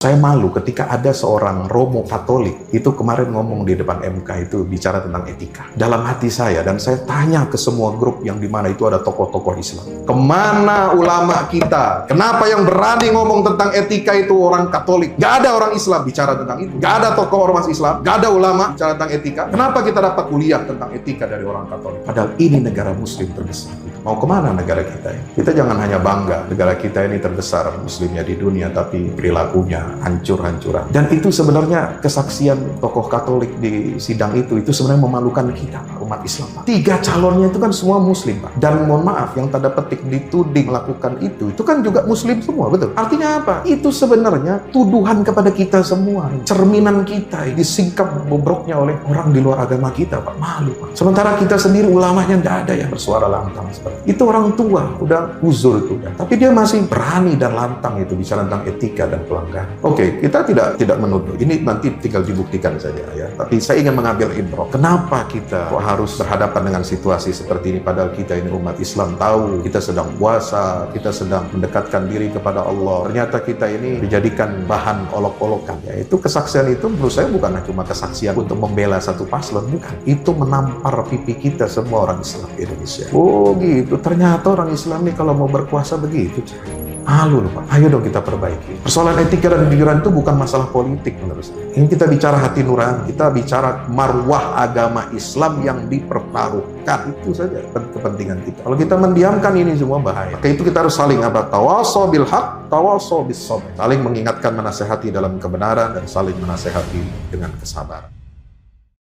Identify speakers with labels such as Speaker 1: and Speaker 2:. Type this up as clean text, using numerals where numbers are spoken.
Speaker 1: Saya malu ketika ada seorang Romo Katolik itu kemarin ngomong di depan MK itu bicara tentang etika. Dalam hati saya, dan saya tanya ke semua grup yang dimana itu ada tokoh-tokoh Islam. Kemana ulama kita? Kenapa yang berani ngomong tentang etika itu orang Katolik? Gak ada orang Islam bicara tentang itu. Gak ada tokoh ormas Islam. Gak ada ulama bicara tentang etika. Kenapa kita dapat kuliah tentang etika dari orang Katolik? Padahal ini negara Muslim terbesar. Mau kemana negara kita ya? Kita jangan hanya bangga negara kita ini terbesar Muslimnya di dunia, tapi perilakunya hancur-hancuran. Dan itu sebenarnya kesaksian tokoh Katolik di sidang itu sebenarnya memalukan kita, umat Islam. 3 calonnya itu kan semua Muslim, Pak. Dan mohon maaf, yang tanda petik dituding melakukan itu kan juga Muslim semua, betul? Artinya apa? Itu sebenarnya tuduhan kepada kita semua. Cerminan kita disingkap bobroknya oleh orang di luar agama kita, Pak. Malu, Pak. Sementara kita sendiri ulamanya tidak ada yang bersuara lantang seperti itu. Orang tua udah uzur itu, tapi dia masih berani dan lantang itu bicara tentang etika dan pelanggaran. Oke, kita tidak menuduh. Ini nanti tinggal dibuktikan saja ya. Tapi saya ingin mengambil ibrah. Kenapa kita kok harus berhadapan dengan situasi seperti ini? Padahal kita ini umat Islam, tahu kita sedang puasa, kita sedang mendekatkan diri kepada Allah. Ternyata kita ini dijadikan bahan olok-olokan. Ya, itu kesaksian itu menurut saya bukan cuma kesaksian untuk membela satu paslon, bukan. Itu menampar pipi kita semua orang Islam di Indonesia. Oh gitu. Ternyata orang Islam nih kalau mau berkuasa begitu. Malu loh, Pak. Ayo dong kita perbaiki. Persoalan etika dan pikiran itu bukan masalah politik menurut saya. Ini kita bicara hati nurani, kita bicara marwah agama Islam yang dipertaruhkan. Itu saja kepentingan kita. Kalau kita mendiamkan ini semua bahaya. Maka itu kita harus saling tawasaw bil haq, tawasaw bis sabr. Saling mengingatkan, menasehati dalam kebenaran, dan saling menasehati dengan kesabaran.